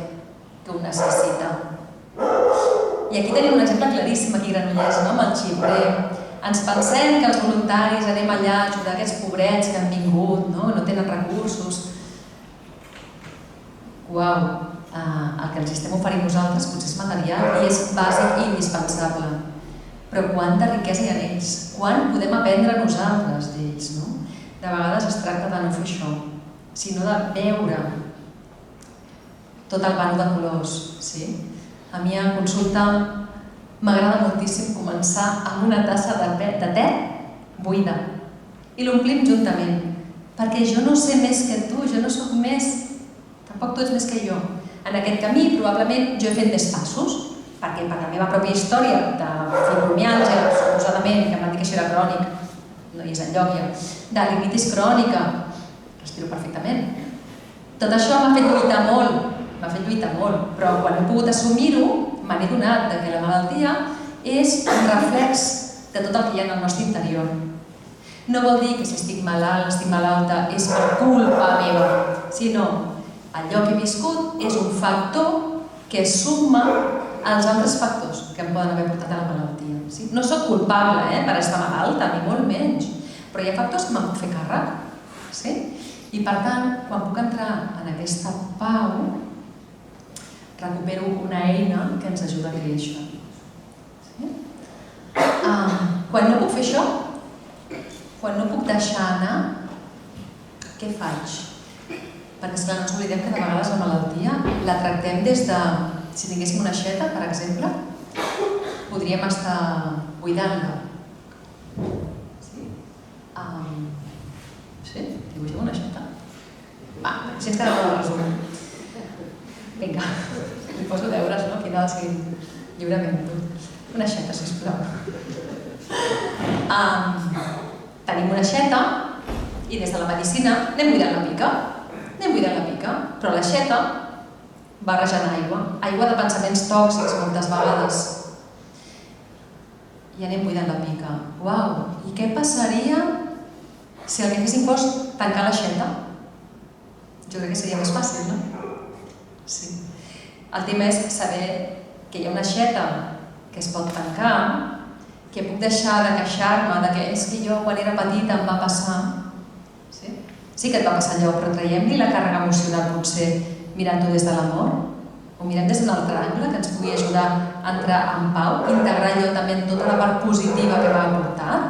que ho necessita? I aquí tenim un exemple claríssim aquí a Granollers, no? Amb el xiprer. Ens pensem que els voluntaris anem allà a ajudar aquests pobrets que han vingut, no tenen recursos. Uau! El que els estem oferint nosaltres potser és material i és bàsic i indispensable. Però quanta riquesa hi ha en ells? Quan podem aprendre nosaltres d'ells? De vegades es tracta de no fer això, sinó de veure tot el vano de colors. A mi a consulta m'agrada moltíssim començar amb una tassa de te buida i l'omplim juntament, perquè jo no sé més que tu, jo no soc més, tampoc tu ets més que jo. En aquest camí probablement jo he fet més passos, perquè per la meva pròpia història de fibromiàlgia, suposadament, que em van dir que això era crònic, no hi és enlloc ja, de limitis crònica, respiro perfectament. Tot això m'ha fet lluitar molt, però quan he pogut assumir-ho me n'he donat que la malaltia és un reflex de tot el que hi ha en el nostre interior. No vol dir que si estic malalt, estic malalta, és per culpa meva, sinó allò que he viscut és un factor que suma als altres factors que em poden haver portat a la malaltia. No soc culpable per estar malalta, ni molt menys, però hi ha factors que me'n puc fer càrrec. I per tant, quan puc entrar en aquesta pau, recupero una eina que ens ajuda a créixer. Quan no puc fer això, quan no puc deixar anar, què faig? Perquè esclar, no ens oblidem que de vegades la malaltia la tractem des de... Si tinguéssim una aixeta, per exemple, podríem estar buidant-la. Sí? Dibuixem una aixeta? Va, si encara no la resum. Vinga, em poso deures, no? Al final, sí, lliurement. Una aixeta, sisplau. Tenim una aixeta i des de la medicina anem buidant la pica. Però l'aixeta barrejant aigua. Aigua de pensaments tòxics moltes vegades. I anem buidant la pica. Uau, i què passaria si el que féssim fos tancar l'aixeta? Jo crec que seria més fàcil, no? Sí. El tema és saber que hi ha una aixeta que es pot tancar, que puc deixar de queixar-me de que és que jo quan era petita em va passar. Sí que et va passar allò, però traiem-li la càrrega emocional potser mirant-ho des de l'amor, o mirem des d'un altre angle que ens pugui ajudar a entrar en pau, integrar allò també en tota la part positiva que m'ha aportat.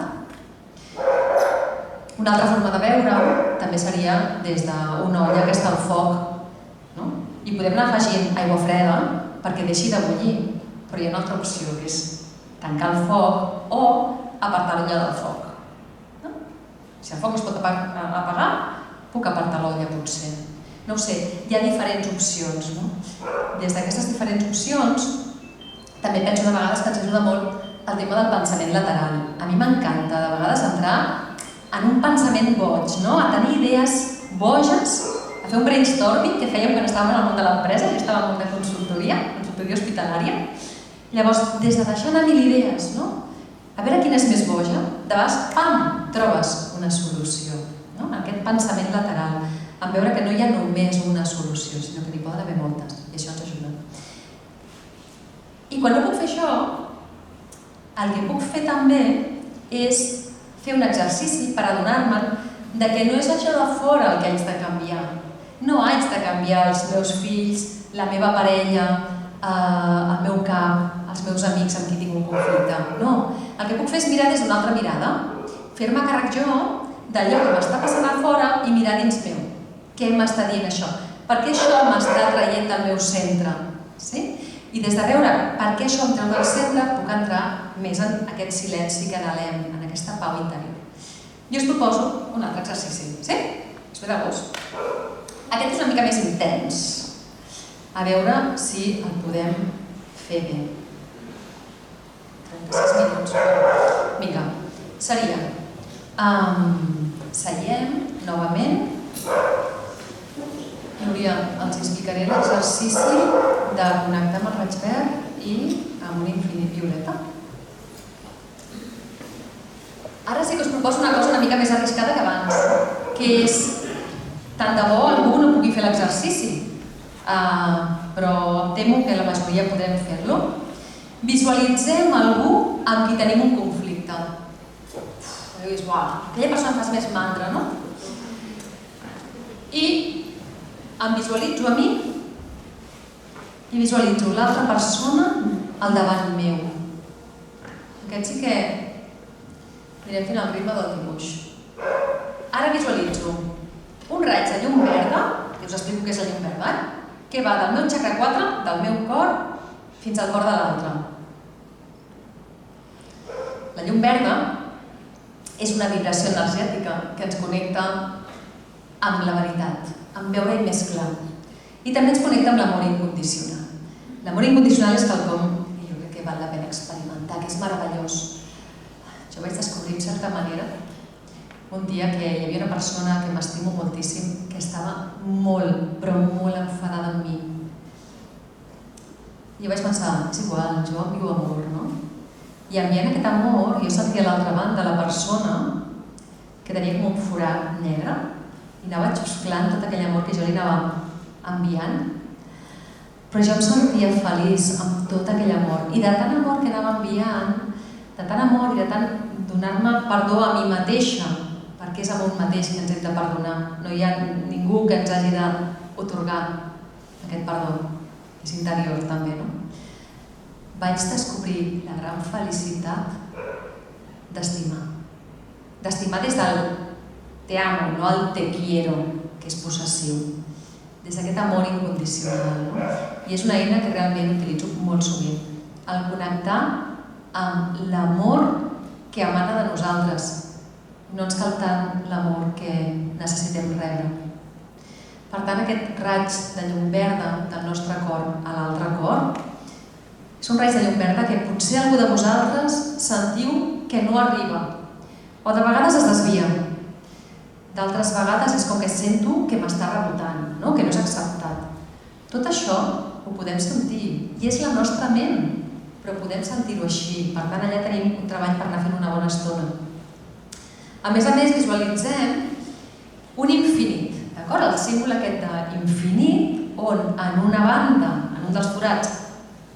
Una altra forma de veure també seria des d'una olla que està al foc, no? I podem anar afegint aigua freda perquè deixi de bullir, però hi ha una altra opció que és tancar el foc o apartar l'olla del foc. No? Si el foc es pot apagar, puc apartar l'olla potser. No ho sé, hi ha diferents opcions. No? Des d'aquestes diferents opcions, també penso de vegades que ens ajuda molt el tema del pensament lateral. A mi m'encanta de vegades entrar en un pensament boig, no? A tenir idees boges, a fer un brainstorming que fèiem quan estàvem en el món de l'empresa, jo estava en el món de consultoria hospitalària. Llavors, des de deixar anar mil idees, no? A veure quina és més boja, de vegades, pam, trobes una solució. No? Aquest pensament lateral, en veure que no hi ha només una solució, sinó que n'hi poden haver moltes, i això ens ajuda. I quan no puc fer això, el que puc fer també és fer un exercici per adonar-me'n de que no és això de fora el que haig de canviar. No haig de canviar els meus fills, la meva parella, el meu cap, els meus amics amb qui tinc un conflicte. No, el que puc fer és mirar des d'una altra mirada, fer-me càrrec jo d'allò que m'està passant a fora i mirar dins meu. Què m'està dient això? Per què això m'està traient del meu centre? I des de veure per què això em treu del centre, puc entrar més en aquest silenci que anhelem, en aquesta pau interior. Jo us proposo un altre exercici. Sí? Us ve de gust? Aquest és una mica més intens. A veure si el podem fer bé. 36 minuts. Vinga, seria... seiem novament. Núria, els explicaré l'exercici de connectar amb el raig verd i amb un infinit violeta. Ara sí que us proposo una cosa una mica més arriscada que abans, que és, tant de bo algú no pugui fer l'exercici, però temo que la majoria podrem fer-lo. Visualitzem algú amb qui tenim un conflicte. Dius, aquella persona em fas més mandra, no? I em visualitzo a mi i visualitzo l'altra persona al davant meu. Aquest sí que anirem fent el ritme del dibuix. Ara visualitzo un raig de llum verda, que us explico què és la llum verda, que va del meu xacra 4, del meu cor, fins al cor de l'altre. La llum verda és una vibració energètica que ens connecta amb la veritat, amb veure-hi més clar. I també ens connecta amb l'amor incondicional. L'amor incondicional és quelcom que jo crec que val la pena experimentar, que és meravellós. Jo vaig descobrir, en certa manera, un dia que hi havia una persona que m'estimo moltíssim, que estava molt, però molt enfadada amb mi. I jo vaig pensar, és igual, jo envio amor, no? I enviant aquest amor, jo sentia a l'altra banda la persona que tenia com un forat negre i anava xusclant tot aquell amor que jo li anava enviant. Però jo em sentia feliç amb tot aquell amor. I de tant amor que anava enviant, de tant amor i de tant donar-me perdó a mi mateixa, perquè és amb un mateix que ens hem de perdonar. No hi ha ningú que ens hagi d'atorgar aquest perdó. És interior també, no? Vaig descobrir la gran felicitat d'estimar. D'estimar des del te amo, no el te quiero, que és possessiu. Des d'aquest amor incondicional. No? I és una eina que realment utilitzo molt sovint. El connectar amb l'amor que emana de nosaltres. No ens cal tant l'amor que necessitem rebre. Per tant, aquest raig de llum verda del nostre cor a l'altre cor és un raig de llum verda que potser algú de vosaltres sentiu que no arriba o de vegades es desvia. D'altres vegades és com que sento que m'està rebotant, no? Que no és acceptat. Tot això ho podem sentir i és la nostra ment, però podem sentir-ho així. Per tant, allà tenim un treball per anar fent una bona estona. A més, visualitzem un infinit, d'acord? El símbol aquest d'infinit, on en una banda, en un dels forats,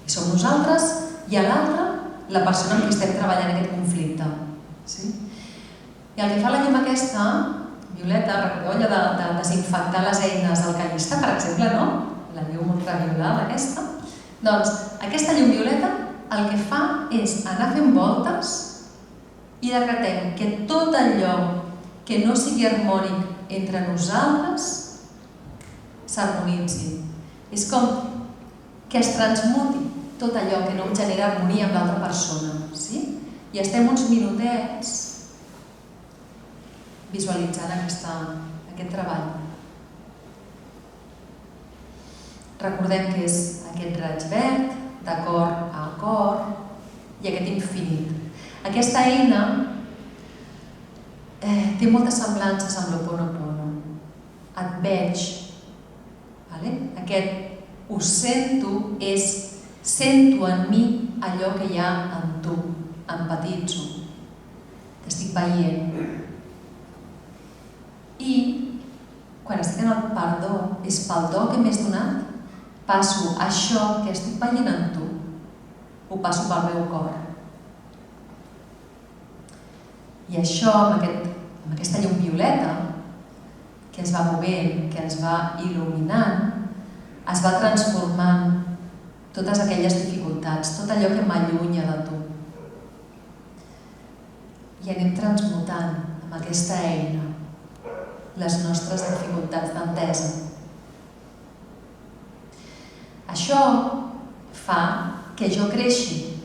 hi som nosaltres, i a l'altra, la persona amb qui estem treballant aquest conflicte. I el que fa la llum aquesta, violeta, recordeu allò de desinfectar les eines alcalista, per exemple, no? La llum ultraviolada aquesta. Doncs aquesta llum violeta el que fa és anar fent voltes i decretem que tot allò que no sigui harmònic entre nosaltres s'harmonitzi. És com que es transmuti tot allò que no em genera harmonia amb l'altra persona. I estem uns minutets visualitzant aquest treball. Recordem que és aquest raig verd, de cor a cor, i aquest infinit. Aquesta eina té moltes semblances amb l'Ho'oponopono. Et veig. Aquest ho sento és sento en mi allò que hi ha en tu. Empatitzo. T'estic veient. I quan estic en el perdó, és pel do que m'has donat, passo això que estic veient en tu, ho passo pel meu cor. I això, amb aquesta llum violeta, que es va movent, que ens va il·luminant, es va transformant totes aquelles dificultats, tot allò que m'allunya de tu. I anem transmutant amb aquesta eina les nostres dificultats d'entesa. Això fa que jo creixi,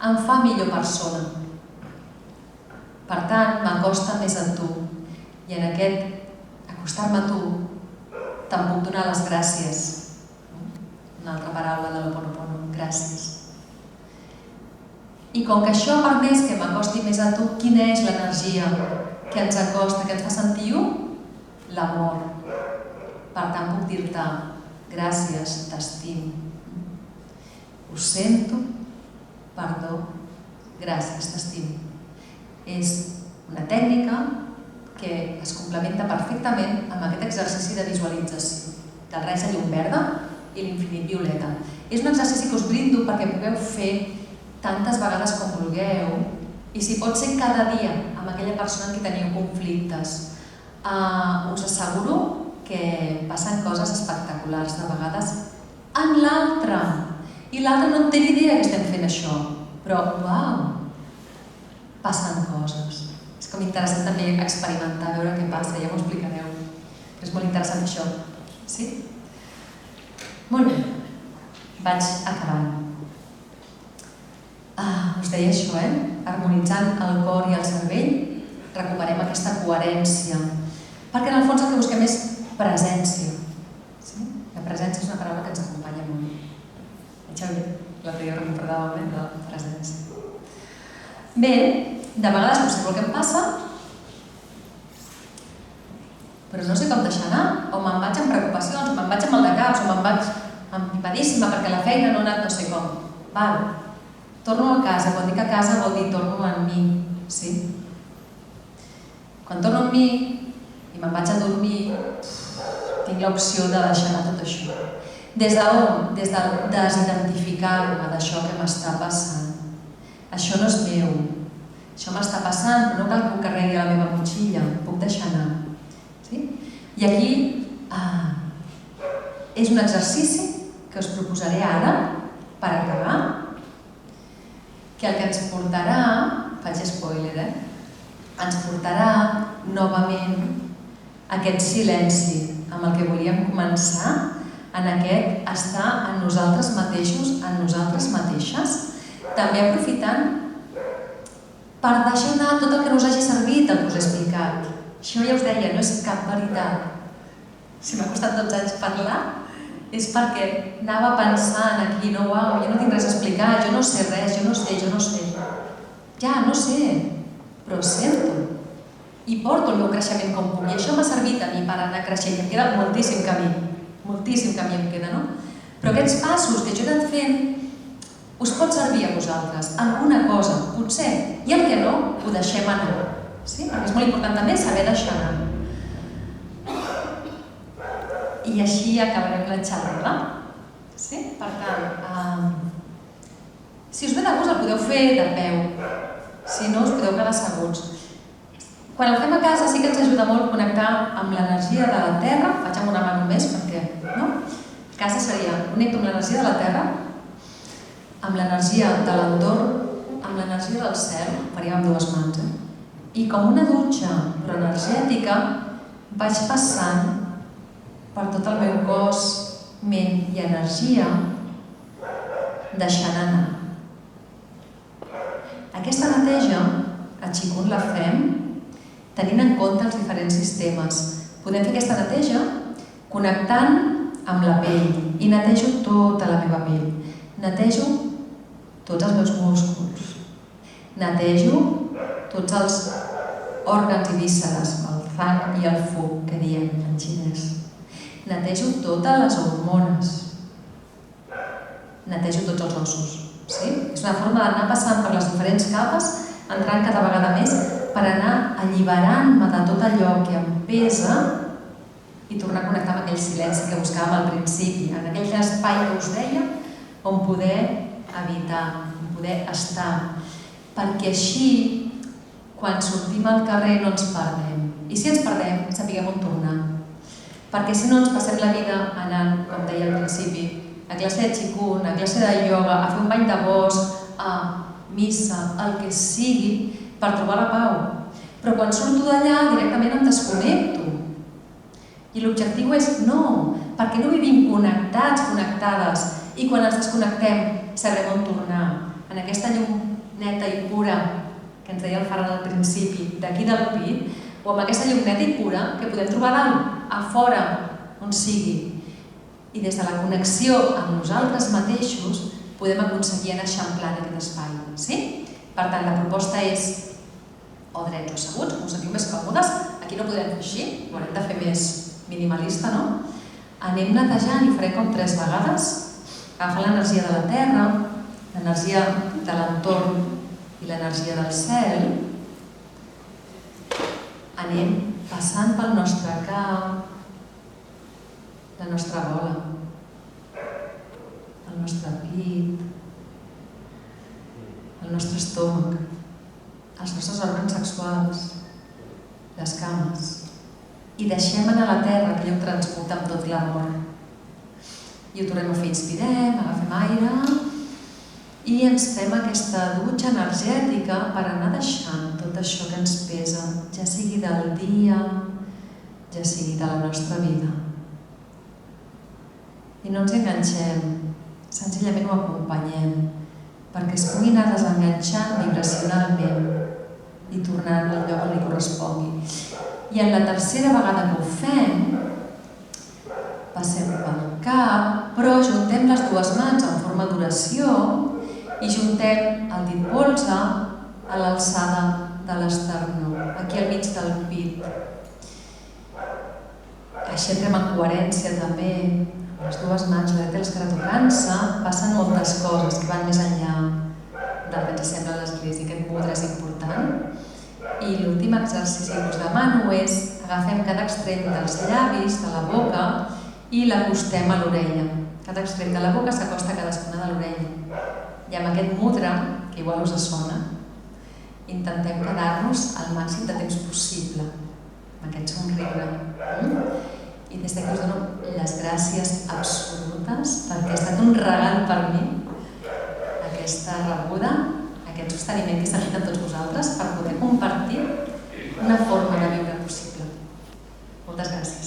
em fa millor persona. Per tant, m'acosta més a tu. I en aquest acostar-me a tu, te'n puc donar les gràcies. Una altra paraula de l'Ho'oponopono, gràcies. I com que això ha permès que m'acosti més a tu, quina és l'energia que ens acosta, que ens fa sentir u? L'amor. Per tant, puc dir-te gràcies, t'estimo. Ho sento, perdó, gràcies, t'estimo. És una tècnica que es complementa perfectament amb aquest exercici de visualització del raig de llum verda i l'infinit violeta. És un exercici que us brindo perquè pugueu fer tantes vegades com vulgueu i si pot ser cada dia amb aquella persona amb qui teniu conflictes. Us asseguro que passen coses espectaculars de vegades en l'altre i l'altre no en té ni idea que estem fent això, però uau, passen coses. És com interessant també experimentar, veure què passa, ja m'ho explicareu. És molt interessant això, sí? Molt bé, vaig acabant. Us deia això, harmonitzant el cor i el cervell, recuperem aquesta coherència, perquè en el fons el que busquem és presència. La presència és una paraula que ens acompanya molt. Xavier, l'altre dia recordava de la presència. Bé, de vegades no sé el que em passa, però no sé com deixar anar, o me'n vaig amb preocupacions, o me'n vaig amb mal de caps, o me'n vaig empipadíssima perquè la feina no ha anat no sé com. Val, torno a casa, quan dic a casa vol dir torno en mi, sí? Quan torno en mi i me'n vaig a dormir, tinc l'opció de deixar anar tot això. Des d'on? Des de desidentificar-me d'això que m'està passant. Això no és meu. Això m'està passant, però no cal que ho carregui a la meva motxilla. Puc deixar anar. I aquí és un exercici que us proposaré ara, per acabar, que el que ens portarà, faig spoiler, ens portarà novament aquest silenci amb el que volíem començar, en aquest estar en nosaltres mateixos, en nosaltres mateixes, també aprofitant per deixar anar tot el que no us hagi servit, el que us he explicat. Això ja us deia, no és cap veritat. Si m'ha costat 12 anys parlar, és perquè anava pensant aquí, no, uau, jo no tinc res a explicar, jo no sé res, jo no sé. Ja, no sé, però sento. I porto el meu creixement com puc. I això m'ha servit a mi per anar creixent. Em queda moltíssim camí em queda, no? Però aquests passos que jo he anat fent us pot servir a vosaltres, alguna cosa, potser, i el que no, ho deixem anar. Sí? Perquè és molt important també saber deixar anar. I així acabarem la xerrada. Sí? Per tant, si us ve de gust el podeu fer de peu, si no us podeu quedar asseguts. Quan el fem a casa sí que ens ajuda molt connectar amb l'energia de la terra, faig amb una mà només perquè, no? A casa seria connecto amb l'energia de la terra, amb l'energia de l'entorn, amb l'energia del cel, faríem amb dues mans, i com una dutxa, però energètica, vaig passant per tot el meu cos, ment i energia, deixant anar. Aquesta neteja, a Qigong la fem tenint en compte els diferents sistemes. Podem fer aquesta neteja connectant amb la pell i netejo tota la meva pell. Netejo tots els meus músculs. Netejo tots els òrgans i vísceres, el fang i el fu, que diem en xinès. Netejo totes les hormones. Netejo tots els ossos. Sí? És una forma d'anar passant per les diferents capes, entrant cada vegada més, per anar alliberant-me de tot allò que em pesa i tornar a connectar amb aquell silenci que buscàvem al principi, en aquell espai que us deia, on poder habitar, on poder estar. Perquè així, quan sortim al carrer no ens perdem. I si ens perdem, sapiguem on tornar. Perquè si no ens passem la vida anant, com deia al principi, a classe de Qigong, a classe de ioga, a fer un bany de bosc, a missa, el que sigui, per trobar la pau. Però quan surto d'allà directament em desconnecto. I l'objectiu és no, perquè no vivim connectats, connectades, i quan ens desconnectem sabrem on tornar. En aquesta llum neta i pura que ens deia el Ferran al principi, d'aquí del pit, o amb aquesta llum neta i pura que podem trobar dalt, a fora, on sigui. I des de la connexió amb nosaltres mateixos podem aconseguir anar eixamplant aquest espai. Sí? Per tant, la proposta és o drets o asseguts, com us sentiu més còmodes. Aquí no podrem fer així, ho haurem de fer més minimalista, no? Anem netejant i ho farem com 3 vegades. Agafant l'energia de la terra, l'energia de l'entorn i l'energia del cel. Anem passant pel nostre cap, la nostra gola, el nostre pit, el nostre estómac, els nostres òrgans sexuals, les cames. I deixem anar la terra, que ja ho transmuta amb tot l'amor. I ho tornem a fer, inspirem, agafem aire i ens fem aquesta dutxa energètica per anar deixant tot això que ens pesa, ja sigui del dia, ja sigui de la nostra vida. I no ens enganxem, senzillament ho acompanyem, perquè es pugui anar desenganxant vibracionalment i tornant al lloc on li correspongui. I en la tercera vegada que ho fem, passem pel cap, però juntem les dues mans en forma d'oració i juntem el dit polze a l'alçada de l'esternó, aquí al mig del pit. Així entrem en coherència també. Les dues mans, la dreta i l'esquerra tocant-se, passen moltes coses que van més enllà del que ens sembla a l'Església. Aquest mudra és important. I l'últim exercici que us demano és agafem cada extrem dels llavis, de la boca, i l'acostem a l'orella. Cada extrem de la boca s'acosta a cadascuna de l'orella. I amb aquest mudra, que igual us sona, intentem quedar-nos el màxim de temps possible, amb aquest somriure. I des d'aquí us dono les gràcies absolutes perquè ha estat un regal per mi aquesta rebuda, aquest sosteniment que he sentit amb tots vosaltres per poder compartir una forma de viure possible. Moltes gràcies.